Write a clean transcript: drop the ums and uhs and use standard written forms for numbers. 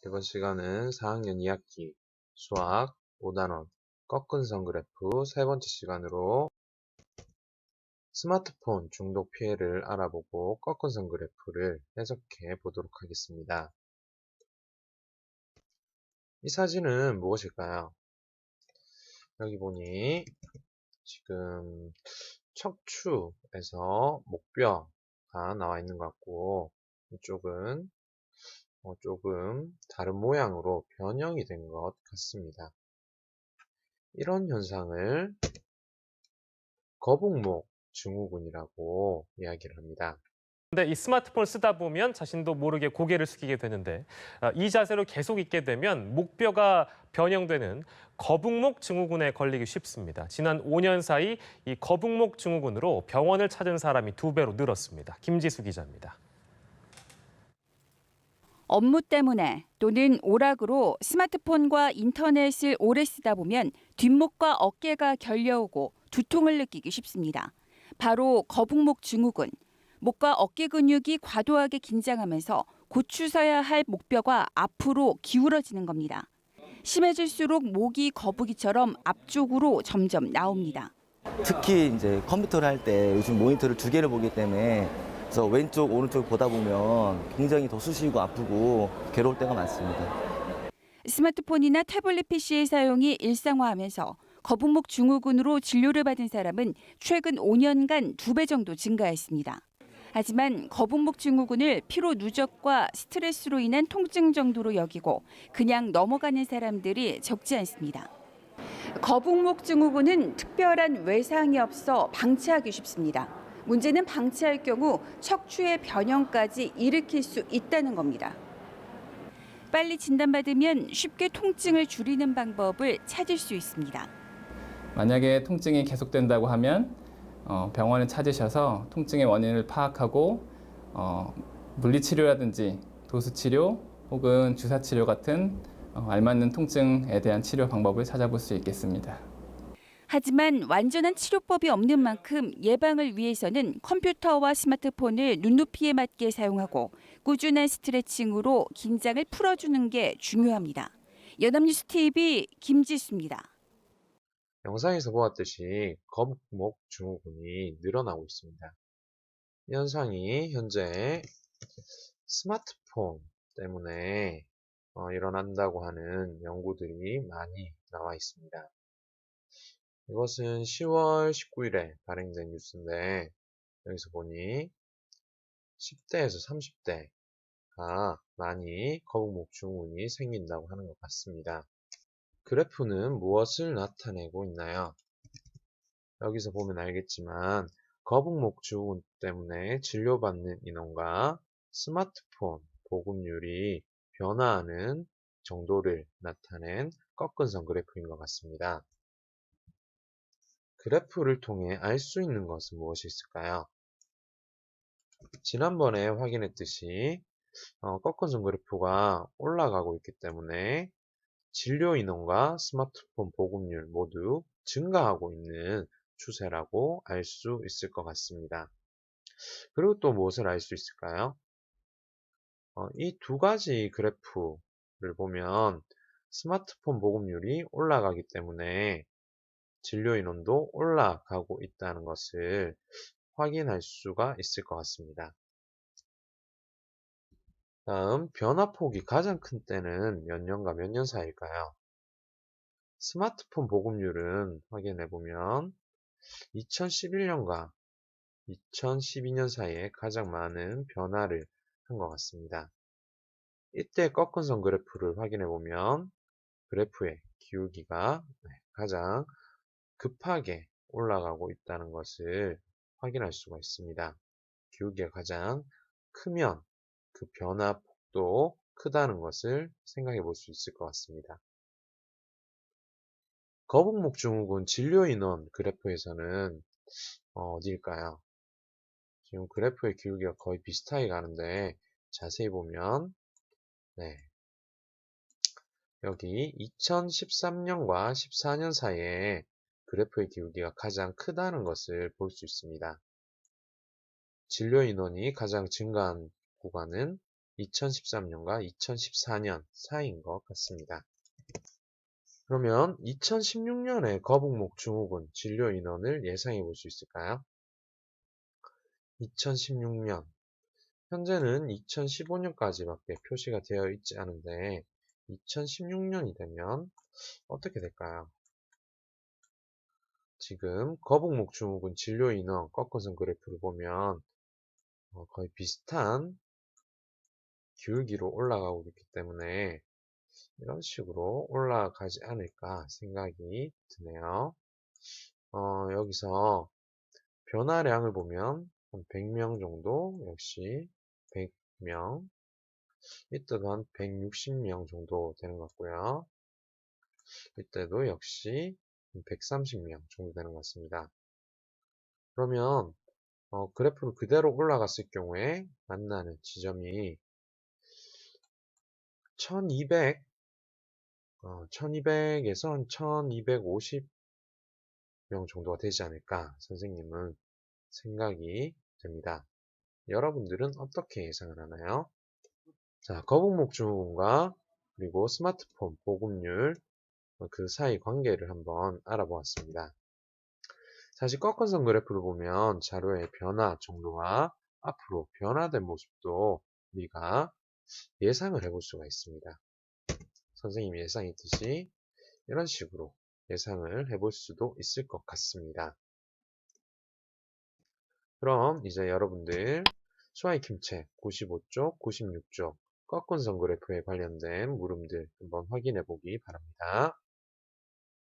이번 시간은 4학년 2학기 수학 5단원 꺾은선 그래프 세 번째 시간으로 스마트폰 중독 피해를 알아보고 꺾은선 그래프를 해석해 보도록 하겠습니다. 이 사진은 무엇일까요? 여기 보니 지금 척추에서 목뼈가 나와 있는 것 같고 이쪽은 조금 다른 모양으로 변형이 된 것 같습니다. 이런 현상을 거북목 증후군이라고 이야기를 합니다. 근데 이 스마트폰을 쓰다 보면 자신도 모르게 고개를 숙이게 되는데 이 자세로 계속 있게 되면 목뼈가 변형되는 거북목 증후군에 걸리기 쉽습니다. 지난 5년 사이 이 거북목 증후군으로 병원을 찾은 사람이 2배로 늘었습니다. 김지수 기자입니다. 업무 때문에 또는 오락으로 스마트폰과 인터넷을 오래 쓰다 보면 뒷목과 어깨가 결려오고 두통을 느끼기 쉽습니다. 바로 거북목 증후군. 목과 어깨 근육이 과도하게 긴장하면서 고추서야 할 목뼈가 앞으로 기울어지는 겁니다. 심해질수록 목이 거북이처럼 앞쪽으로 점점 나옵니다. 특히 이제 컴퓨터를 할 때 요즘 모니터를 2개를 보기 때문에 그래서 왼쪽, 오른쪽 보다 보면 굉장히 더 쑤시고 아프고 괴로울 때가 많습니다. 스마트폰이나 태블릿 PC의 사용이 일상화하면서 거북목 증후군으로 진료를 받은 사람은 최근 5년간 2배 정도 증가했습니다. 하지만 거북목 증후군을 피로 누적과 스트레스로 인한 통증 정도로 여기고 그냥 넘어가는 사람들이 적지 않습니다. 거북목 증후군은 특별한 외상이 없어 방치하기 쉽습니다. 문제는 방치할 경우 척추의 변형까지 일으킬 수 있다는 겁니다. 빨리 진단받으면 쉽게 통증을 줄이는 방법을 찾을 수 있습니다. 만약에 통증이 계속된다고 하면 병원을 찾으셔서 통증의 원인을 파악하고 물리치료라든지 도수치료 혹은 주사치료 같은 알맞는 통증에 대한 치료 방법을 찾아볼 수 있겠습니다. 하지만 완전한 치료법이 없는 만큼 예방을 위해서는 컴퓨터와 스마트폰을 눈높이에 맞게 사용하고 꾸준한 스트레칭으로 긴장을 풀어주는 게 중요합니다. 연합뉴스 TV 김지수입니다. 영상에서 보았듯이 거북목 증후군이 늘어나고 있습니다. 이 현상이 현재 스마트폰 때문에 일어난다고 하는 연구들이 많이 나와 있습니다. 이것은 10월 19일에 발행된 뉴스인데 여기서 보니 10대에서 30대가 많이 거북목 증후군이 생긴다고 하는 것 같습니다. 그래프는 무엇을 나타내고 있나요? 여기서 보면 알겠지만 거북목 증후군 때문에 진료받는 인원과 스마트폰 보급률이 변화하는 정도를 나타낸 꺾은선 그래프인 것 같습니다. 그래프를 통해 알 수 있는 것은 무엇이 있을까요? 지난번에 확인했듯이 꺾은선 그래프가 올라가고 있기 때문에 진료 인원과 스마트폰 보급률 모두 증가하고 있는 추세라고 알 수 있을 것 같습니다. 그리고 또 무엇을 알 수 있을까요? 이 두 가지 그래프를 보면 스마트폰 보급률이 올라가기 때문에 진료 인원도 올라가고 있다는 것을 확인할 수가 있을 것 같습니다. 다음, 변화폭이 가장 큰 때는 몇 년과 몇 년 사이일까요? 스마트폰 보급률은 확인해보면 2011년과 2012년 사이에 가장 많은 변화를 한 것 같습니다. 이때 꺾은선 그래프를 확인해보면 그래프의 기울기가 가장 급하게 올라가고 있다는 것을 확인할 수가 있습니다. 기울기가 가장 크면 그 변화폭도 크다는 것을 생각해 볼 수 있을 것 같습니다. 거북목 증후군 진료 인원 그래프에서는 어디일까요? 지금 그래프의 기울기가 거의 비슷하게 가는데 자세히 보면 여기 2013년과 14년 사이에 그래프의 기울기가 가장 크다는 것을 볼 수 있습니다. 진료 인원이 가장 증가한 구간은 2013년과 2014년 사이인 것 같습니다. 그러면 2016년에 거북목 증후군 진료 인원을 예상해 볼 수 있을까요? 2016년. 현재는 2015년까지밖에 표시가 되어 있지 않은데 2016년이 되면 어떻게 될까요? 지금 거북목 증후군 진료 인원 꺾어선 그래프를 보면 거의 비슷한 기울기로 올라가고 있기 때문에 이런 식으로 올라가지 않을까 생각이 드네요. 여기서 변화량을 보면 한 100명 정도, 역시 100명, 이때도 한 160명 정도 되는 것 같고요. 이때도 역시 130명 정도 되는 것 같습니다. 그러면 그래프를 그대로 올라갔을 경우에 만나는 지점이 1200에서 한 1250명 정도가 되지 않을까 선생님은 생각이 됩니다. 여러분들은 어떻게 예상을 하나요? 자, 거북목 증후군과 그리고 스마트폰 보급률 그 사이 관계를 한번 알아보았습니다. 사실 꺾어선 그래프를 보면 자료의 변화 정도와 앞으로 변화된 모습도 우리가 예상을 해볼 수가 있습니다. 선생님이 예상했듯이 이런 식으로 예상을 해볼 수도 있을 것 같습니다. 그럼 이제 여러분들 수아이킴 책 95쪽, 96쪽 꺾은 선 그래프에 관련된 물음들 한번 확인해 보기 바랍니다.